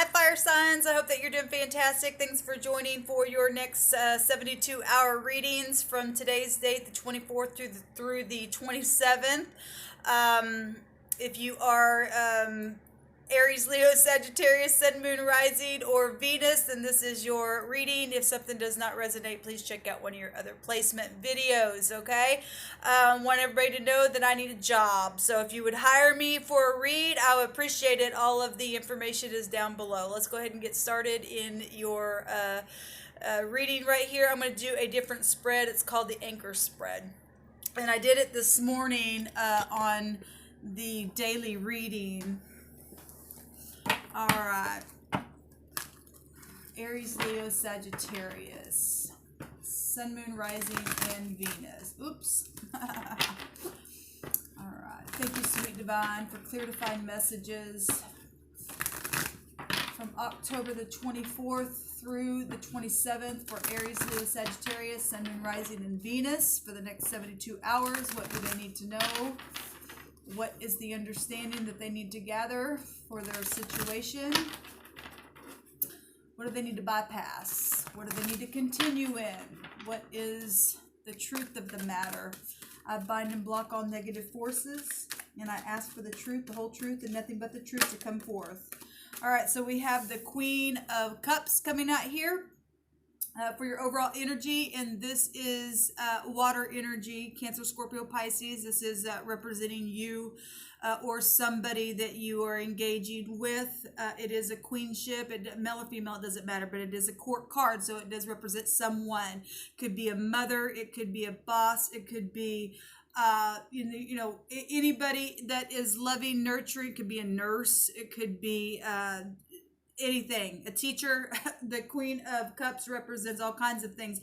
Hi, fire signs. I hope that you're doing fantastic. Thanks for joining for your next 72-hour readings from today's date, the 24th through the 27th. If you are Aries, Leo, Sagittarius, Sun, Moon, Rising, or Venus, then this is your reading. If something does not resonate, please check out one of your other placement videos, okay? Want everybody to know that I need a job. So if you would hire me for a read, I would appreciate it. All of the information is down below. Let's go ahead and get started in your reading right here. I'm going to do a different spread. It's called the Anchor Spread. And I did it this morning on the daily reading. All right. Aries, Leo, Sagittarius. Sun, Moon, Rising, and Venus. Oops. All right. Thank you, Sweet Divine, for clear defined messages from October the 24th through the 27th for Aries, Leo, Sagittarius, Sun, Moon, Rising, and Venus for the next 72 hours. What do they need to know? What is the understanding that they need to gather for their situation? What do they need to bypass? What do they need to continue in? What is the truth of the matter? I bind and block all negative forces, and I ask for the truth, the whole truth, and nothing but the truth to come forth. All right, so we have the Queen of Cups coming out here for your overall energy, and this is water energy, Cancer, Scorpio, Pisces. This is representing you or somebody that you are engaging with. It is a queenship, male or female, it doesn't matter, but it is a court card, so it does represent someone. Could be a mother, it could be a boss, it could be anybody that is loving, nurturing. It could be a nurse, it could be anything, a teacher. The Queen of Cups represents all kinds of things.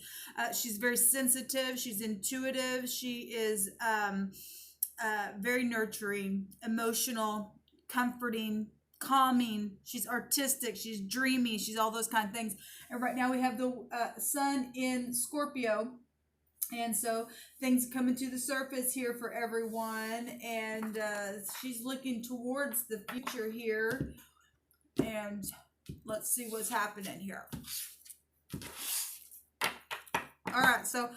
She's very sensitive, she's intuitive, she is very nurturing, emotional, comforting, calming. She's artistic, she's dreamy, she's all those kind of things. And right now we have the sun in Scorpio, and so things coming to the surface here for everyone, and she's looking towards the future here, and let's see what's happening here. All right, so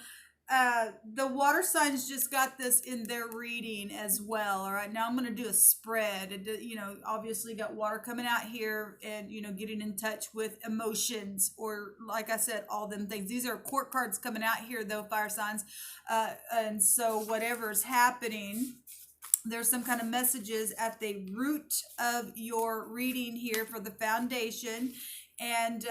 the water signs just got this in their reading as well. All right, now I'm going to do a spread. Obviously got water coming out here, and getting in touch with emotions, or like I said, all them things. These are court cards coming out here though, fire signs, and so whatever's happening, there's some kind of messages at the root of your reading here for the foundation. And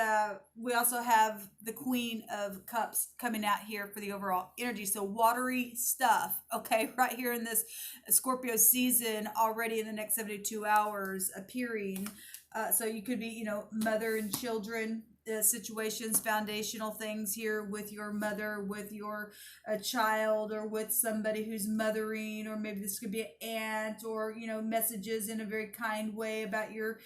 we also have the Queen of Cups coming out here for the overall energy. So watery stuff, okay, right here in this Scorpio season already in the next 72 hours appearing. So you could be, mother and children situations, foundational things here with your mother, with your child, or with somebody who's mothering, or maybe this could be an aunt, or messages in a very kind way about your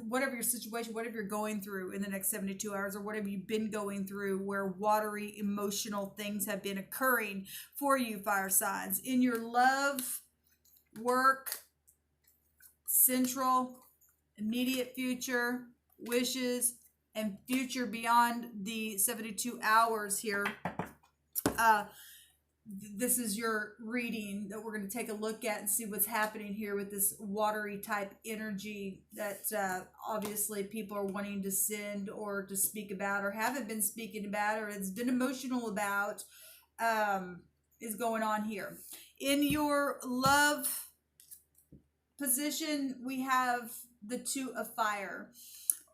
whatever your situation, whatever you're going through in the next 72 hours, or whatever you've been going through, where watery emotional things have been occurring for you, fire signs, in your love, work, central, immediate future, wishes, and future beyond the 72 hours here. This is your reading that we're going to take a look at and see what's happening here with this watery type energy that obviously people are wanting to send or to speak about, or haven't been speaking about, or it's been emotional about, is going on here. In your love position, we have the Two of Fire.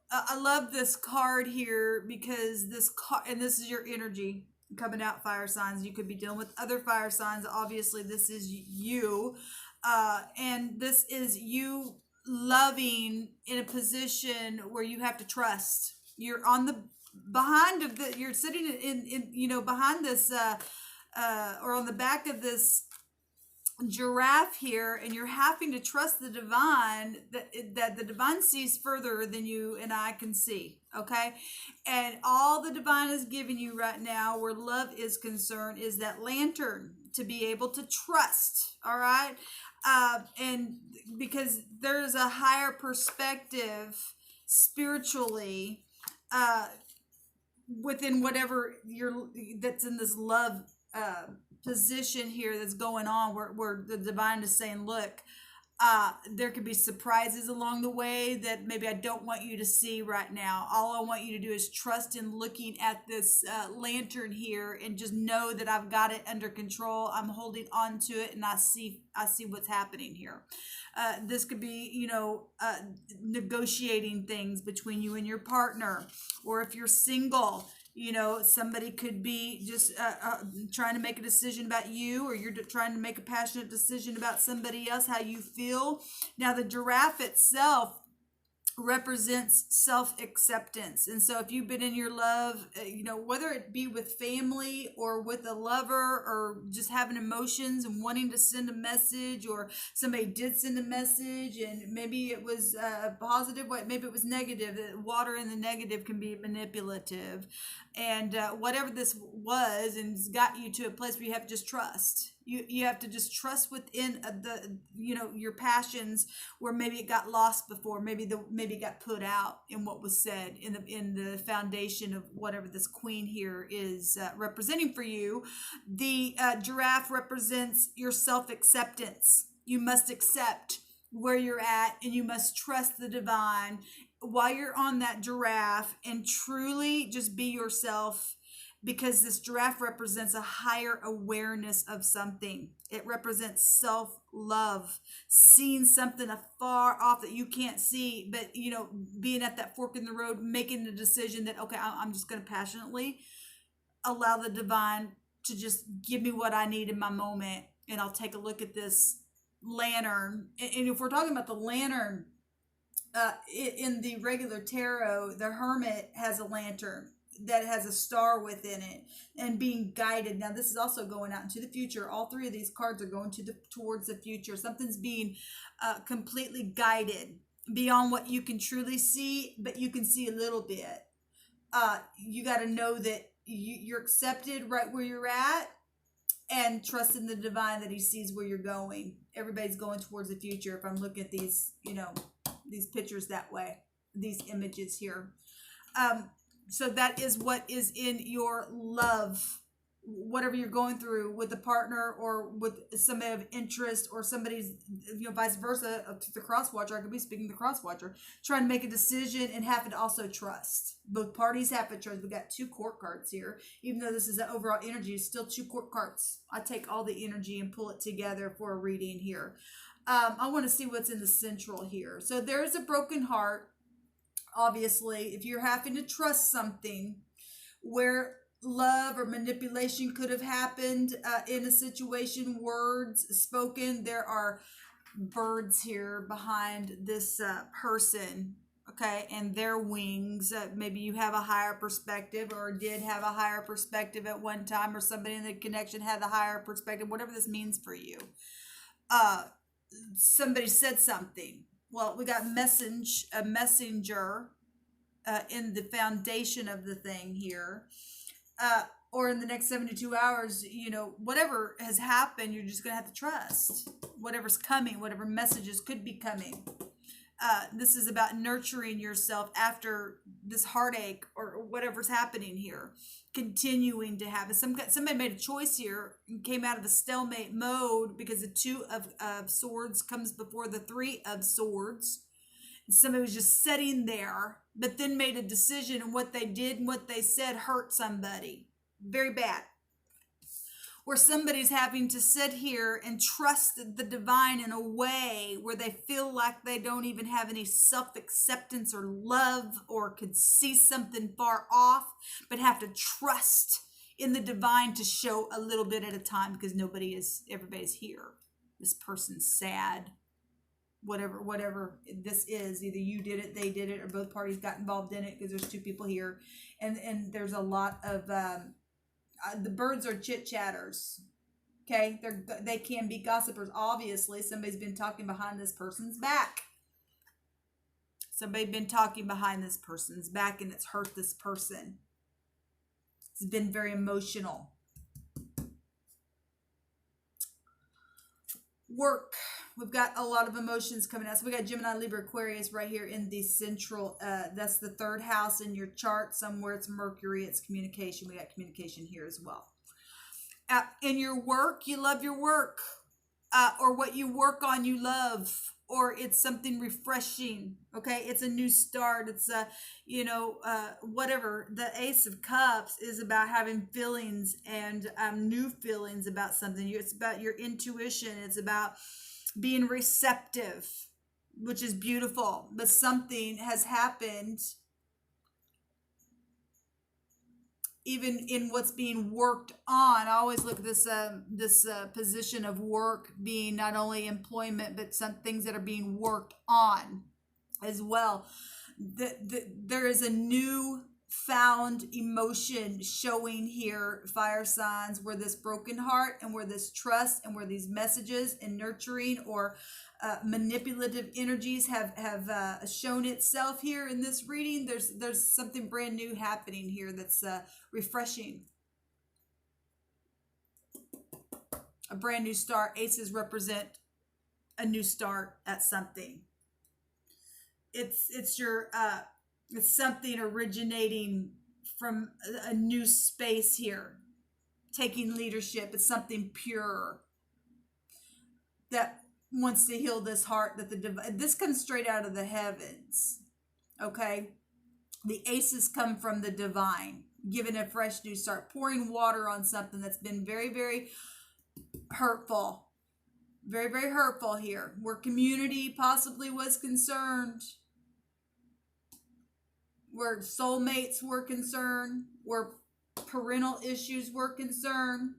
I love this card here because this card, and this is your energy coming out, fire signs. You could be dealing with other fire signs. Obviously, this is you, and this is you loving in a position where you have to trust. You're on the behind of the. You're sitting in behind this, or on the back of this giraffe here, and you're having to trust the divine, that the divine sees further than you and I can see, okay? And all the divine is giving you right now, where love is concerned, is that lantern to be able to trust, all right? And because there's a higher perspective spiritually, within whatever you're, that's in this love position here that's going on, where the divine is saying, look, there could be surprises along the way that maybe I don't want you to see right now. All I want you to do is trust in looking at this lantern here, and just know that I've got it under control. I'm holding on to it, and I see what's happening here. This could be, negotiating things between you and your partner, or if you're single, somebody could be just trying to make a decision about you, or you're trying to make a passionate decision about somebody else, how you feel. Now, the giraffe itself represents self-acceptance. And so if you've been in your love, whether it be with family or with a lover, or just having emotions and wanting to send a message, or somebody did send a message and maybe it was positive, maybe it was negative. The water in the negative can be manipulative. And whatever this was, and it's got you to a place where you have to just trust. You have to just trust within your passions, where maybe it got lost before, maybe it got put out in what was said in the foundation of whatever this queen here is representing for you. The giraffe represents your self-acceptance. You must accept where you're at, and you must trust the divine while you're on that giraffe, and truly just be yourself. Because this giraffe represents a higher awareness of something. It represents self-love, seeing something afar off that you can't see, but being at that fork in the road, making the decision that, okay, I'm just going to passionately allow the divine to just give me what I need in my moment, and I'll take a look at this lantern. And if we're talking about the lantern, in the regular tarot, the hermit has a lantern that has a star within it, and being guided. Now, this is also going out into the future. All three of these cards are going towards the future. Something's being completely guided beyond what you can truly see, but you can see a little bit. You got to know that you're accepted right where you're at, and trust in the divine that he sees where you're going. Everybody's going towards the future. If I'm looking at these, these pictures that way, these images here. So that is what is in your love, whatever you're going through with a partner, or with somebody of interest, or somebody's, vice versa, to the cross watcher. I could be speaking to the cross watcher, trying to make a decision and having to also trust. Both parties have to trust. We got 2 court cards here. Even though this is the overall energy, it's still 2 court cards. I take all the energy and pull it together for a reading here. I want to see what's in the central here. So there's a broken heart. Obviously, if you're having to trust something where love or manipulation could have happened in a situation, words spoken, there are birds here behind this person, okay, and their wings. Maybe you have a higher perspective, or did have a higher perspective at one time, or somebody in the connection had a higher perspective, whatever this means for you. Somebody said something. Well, we got a messenger in the foundation of the thing here. Or in the next 72 hours, whatever has happened, you're just going to have to trust whatever's coming, whatever messages could be coming. This is about nurturing yourself after this heartache or whatever's happening here, continuing to have it. Somebody made a choice here and came out of a stalemate mode, because the 2 of swords comes before the 3 of swords. And somebody was just sitting there, but then made a decision, and what they did and what they said hurt somebody very bad. Where somebody's having to sit here and trust the divine in a way where they feel like they don't even have any self-acceptance or love, or could see something far off, but have to trust in the divine to show a little bit at a time, because everybody's here. This person's sad. Whatever this is, either you did it, they did it, or both parties got involved in it, because there's 2 people here, and there's a lot of the birds are chit-chatters. Okay, they can be gossipers. Obviously, somebody's been talking behind this person's back. Somebody's been talking behind this person's back, and it's hurt this person. It's been very emotional. Work. We've got a lot of emotions coming out. So we got Gemini, Libra, Aquarius right here in the central. That's the third house in your chart. Somewhere it's Mercury. It's communication. We got communication here as well. In your work, you love your work, or what you work on, you love, or it's something refreshing. Okay, it's a new start. It's a, whatever. The Ace of Cups is about having feelings and new feelings about something. It's about your intuition. It's about being receptive, which is beautiful. But something has happened even in what's being worked on. I always look at this position of work being not only employment, but some things that are being worked on as well. There is a new found emotion showing here, fire signs, where this broken heart and where this trust and where these messages and nurturing or manipulative energies have shown itself here in this reading. There's something brand new happening here that's refreshing. A brand new start. Aces represent a new start at something. It's your it's something originating from a new space here, taking leadership. It's something pure that wants to heal this heart. This comes straight out of the heavens. Okay, the aces come from the divine, giving a fresh new start, pouring water on something that's been very, very hurtful. Very, very hurtful here, where community possibly was concerned, where soulmates were concerned, where parental issues were concerned,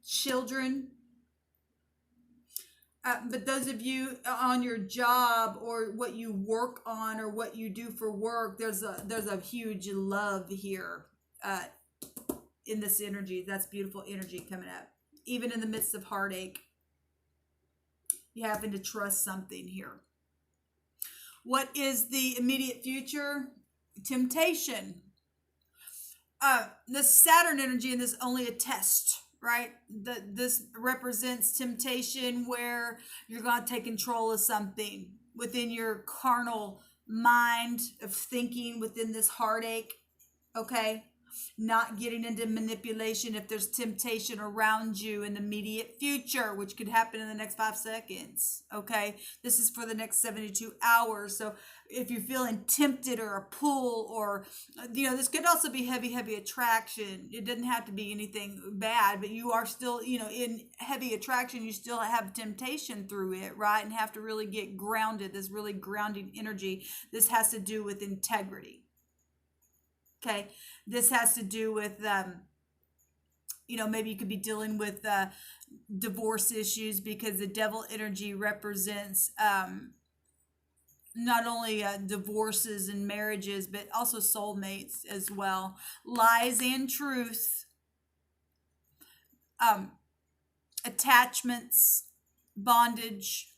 children. But those of you on your job or what you work on or what you do for work, there's a huge love here in this energy. That's beautiful energy coming up. Even in the midst of heartache, you having to trust something here. What is the immediate future? Temptation. This Saturn energy, and this only a test, right? This represents temptation where you're going to take control of something within your carnal mind of thinking, within this heartache, okay? Not getting into manipulation if there's temptation around you in the immediate future, which could happen in the next 5 seconds. Okay, this is for the next 72 hours. So if you're feeling tempted or a pull, or this could also be heavy attraction. It doesn't have to be anything bad, but you are still, in heavy attraction, you still have temptation through it, right? And have to really get grounded. This really grounding energy. This has to do with integrity. Okay, this has to do with, maybe you could be dealing with divorce issues, because the devil energy represents not only divorces and marriages, but also soulmates as well. Lies and truth, attachments, bondage,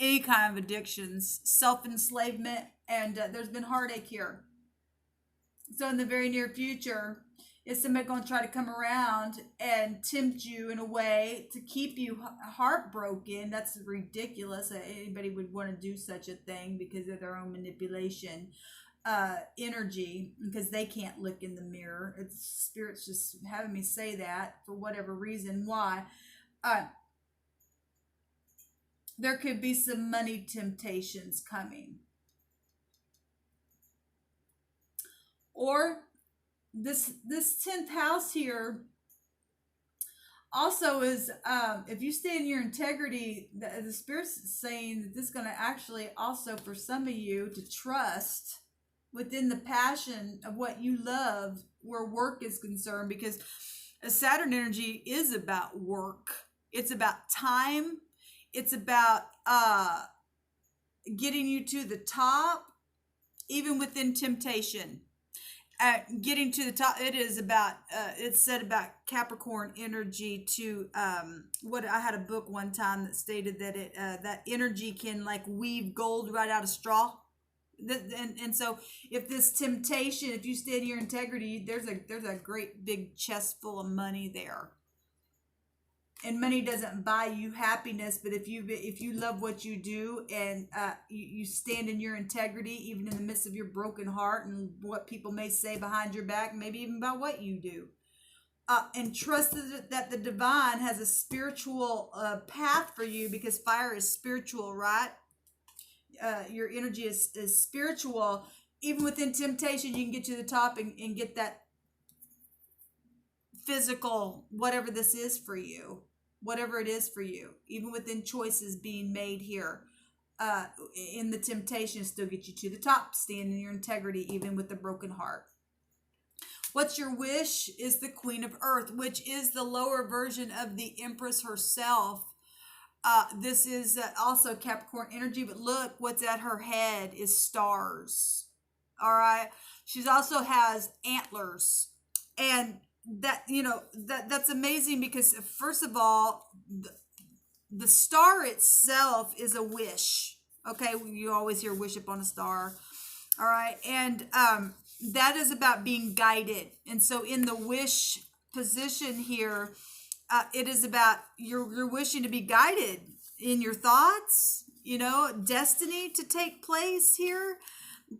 any kind of addictions, self-enslavement, and there's been heartache here. So in the very near future, is somebody going to try to come around and tempt you in a way to keep you heartbroken? That's ridiculous. Anybody would want to do such a thing because of their own manipulation energy, because they can't look in the mirror. It's Spirit's just having me say that for whatever reason. Why? There could be some money temptations coming. Or this 10th house here also is, if you stay in your integrity, the Spirit's saying that this is going to actually also, for some of you, to trust within the passion of what you love where work is concerned, because a Saturn energy is about work. It's about time. It's about getting you to the top, even within temptation. Getting to the top, it is about it's said about Capricorn energy to what I had a book one time that stated that it that energy can like weave gold right out of straw. And so if this temptation, if you stay in your integrity, there's a great big chest full of money there. and money doesn't buy you happiness, but if you love what you do, and you stand in your integrity even in the midst of your broken heart and what people may say behind your back, maybe even about what you do, and trust that the divine has a spiritual path for you, because fire is spiritual, right? Your energy is spiritual. Even within temptation, you can get to the top and get that physical, whatever this is for you, whatever it is for you, even within choices being made here, in the temptation, still get you to the top. Stand in your integrity, even with the broken heart. What's your wish is the Queen of Earth, which is the lower version of the Empress herself. This is also Capricorn energy, but look, what's at her head is stars. All right. She also has antlers. And that, that's amazing, because first of all, the star itself is a wish. Okay. You always hear wish upon a star. All right. And that is about being guided. And so in the wish position here, it is about you're wishing to be guided in your thoughts, destiny to take place here,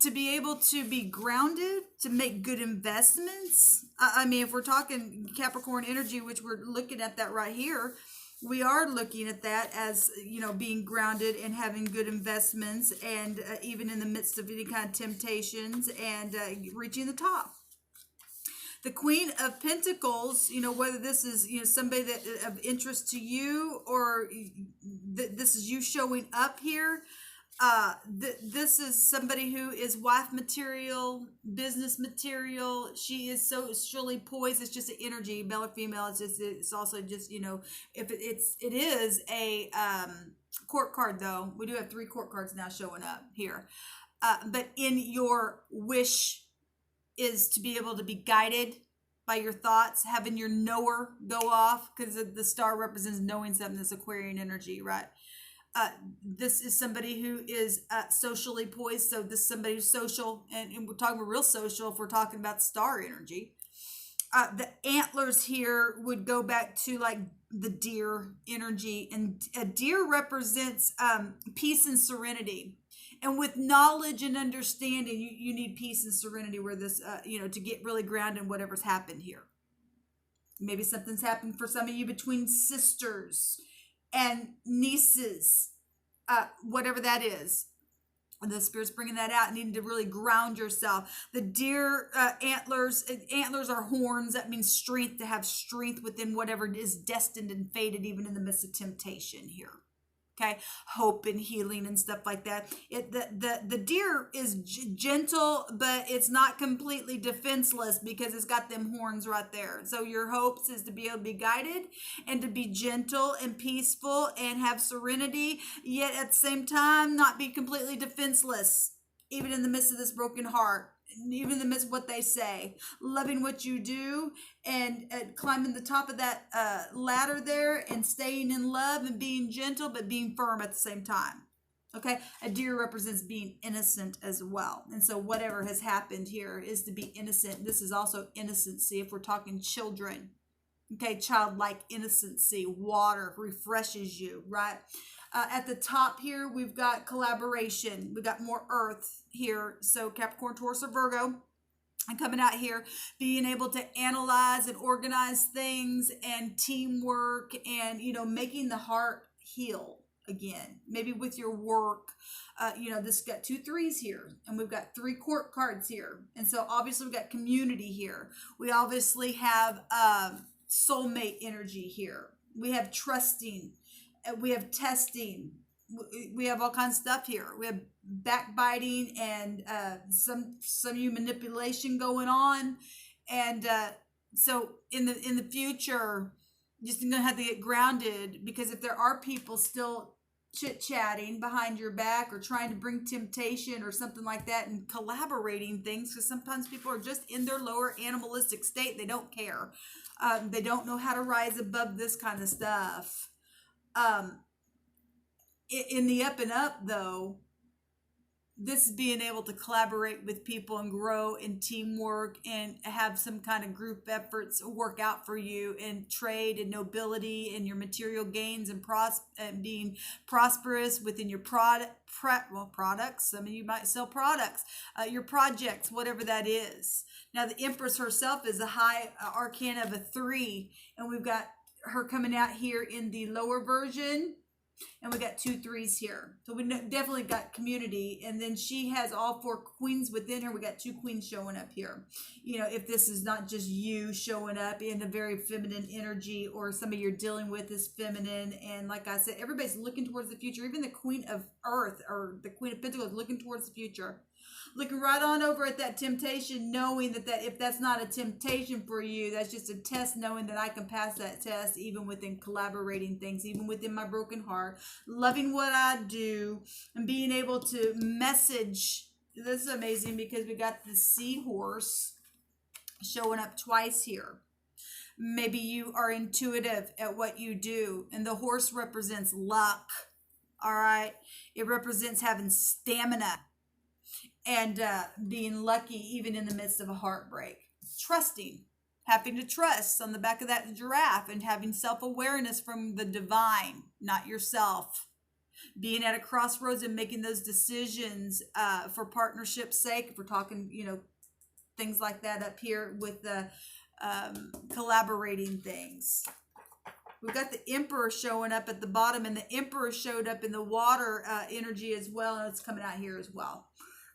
to be able to be grounded, to make good investments. I mean, if we're talking Capricorn energy, which we're looking at that right here, we are looking at that as, being grounded and having good investments, and even in the midst of any kind of temptations, and reaching the top. The Queen of Pentacles, whether this is, somebody that of interest to you, or this is you showing up here. This is somebody who is wife material, business material. She is so surely poised. It's just an energy, male or female. It's also just, if it is a court card, though. We do have 3 court cards now showing up here. But in your wish is to be able to be guided by your thoughts, having your knower go off, because the star represents knowing something. This Aquarian energy, right? This is somebody who is socially poised. So this is somebody who's social, and we're talking about real social if we're talking about star energy. The antlers here would go back to like the deer energy, and a deer represents peace and serenity. And with knowledge and understanding, you need peace and serenity, where this, to get really grounded in whatever's happened here. Maybe something's happened for some of you between sisters and nieces, whatever that is. And the Spirit's bringing that out, needing to really ground yourself. The deer antlers are horns. That means strength, to have strength within whatever is destined and fated, even in the midst of temptation here. Okay, hope and healing and stuff like that. The deer is gentle, but it's not completely defenseless, because it's got them horns right there. So your hopes is to be able to be guided, and to be gentle and peaceful and have serenity, yet at the same time not be completely defenseless, even in the midst of this broken heart. Even in the midst of what they say, loving what you do, and climbing the top of that ladder there, and staying in love and being gentle, but being firm at the same time. Okay, a deer represents being innocent as well. And so whatever has happened here is to be innocent. This is also innocency if we're talking children. Okay, childlike innocency. Water refreshes you, right? At the top here, we've got collaboration. We've got more earth here. So Capricorn, Taurus, or Virgo. And coming out here, being able to analyze and organize things, and teamwork, and, making the heart heal again. Maybe with your work. This got 2 3s here, and we've got 3 court cards here. And so obviously we've got community here. We obviously have soulmate energy here. We have trusting. We have testing. We have all kinds of stuff here. We have backbiting, and some of you manipulation going on. And so in the future, you're just gonna have to get grounded, because if there are people still chit-chatting behind your back, or trying to bring temptation or something like that, and collaborating things, because sometimes people are just in their lower animalistic state. They don't care. They don't know how to rise above this kind of stuff. In the up and up, though, this is being able to collaborate with people and grow in teamwork and have some kind of group efforts work out for you in trade and nobility and your material gains and being prosperous within your products. Some of you might sell products, your projects, whatever that is. Now, the Empress herself is a high arcana of a 3, and we've got her coming out here in the lower version. And we got 2 3s here. So we definitely got community. And then she has all 4 queens within her. We got 2 queens showing up here. You know, if this is not just you showing up in a very feminine energy, or somebody you're dealing with is feminine. And like I said, everybody's looking towards the future. Even the Queen of Earth or the Queen of Pentacles looking towards the future. Looking right on over at that temptation, knowing that if that's not a temptation for you, that's just a test, knowing that I can pass that test even within collaborating things, even within my broken heart, loving what I do, and being able to message. This is amazing because we got the seahorse showing up twice here. Maybe you are intuitive at what you do, and the horse represents luck. All right. It represents having stamina. And being lucky even in the midst of a heartbreak. Trusting, having to trust on the back of that giraffe, and having self-awareness from the divine, not yourself. Being at a crossroads and making those decisions for partnership's sake. If we're talking, you know, things like that up here with the collaborating things. We've got the Emperor showing up at the bottom, and the Emperor showed up in the water energy as well, and it's coming out here as well.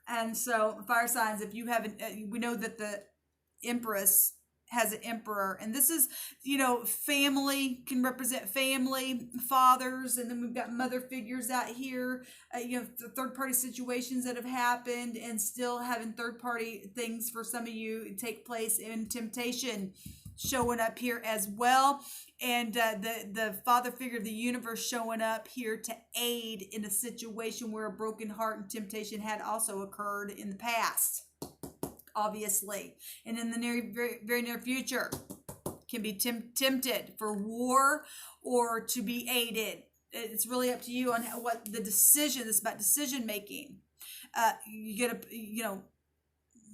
And so, fire signs, if you haven't, we know that the Empress has an Emperor. And this is, you know, family, can represent family, fathers. And then we've got mother figures out here, you know, the third-party situations that have happened, and still having third-party things for some of you take place in temptation showing up here as well. And the father figure of the universe showing up here to aid in a situation where a broken heart and temptation had also occurred in the past, obviously. And in the very near future, can be tempted for war or to be aided. It's really up to you on what the decision is about. Decision making. You gotta, you know,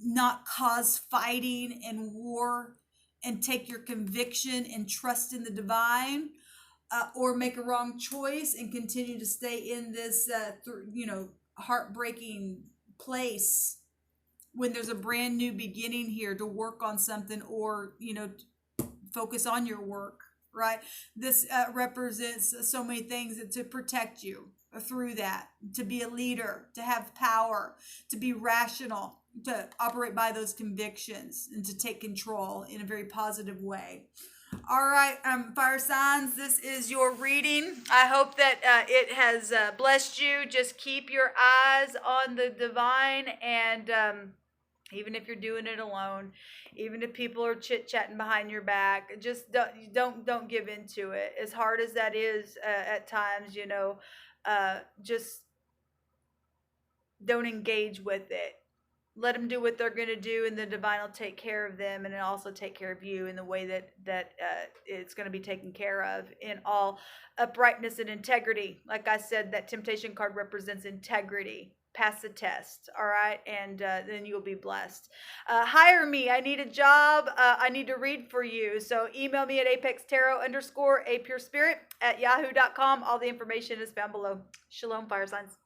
not cause fighting and war, and take your conviction and trust in the divine, or make a wrong choice and continue to stay in this, you know, heartbreaking place when there's a brand new beginning here to work on something, or, you know, focus on your work, right? This represents so many things to protect you through that, to be a leader, to have power, to be rational, to operate by those convictions, and to take control in a very positive way. All right, fire signs, this is your reading. I hope that it has blessed you. Just keep your eyes on the divine, and even if you're doing it alone, even if people are chit-chatting behind your back, just don't give into it. As hard as that is at times, you know, just don't engage with it. Let them do what they're going to do, and the divine will take care of them, and it'll also take care of you in the way that it's going to be taken care of in all uprightness and integrity. Like I said, that temptation card represents integrity. Pass the test, all right, and then you'll be blessed. Hire me. I need a job. I need to read for you. So email me at apextarot_apurespirit@yahoo.com. All the information is found below. Shalom, fire signs.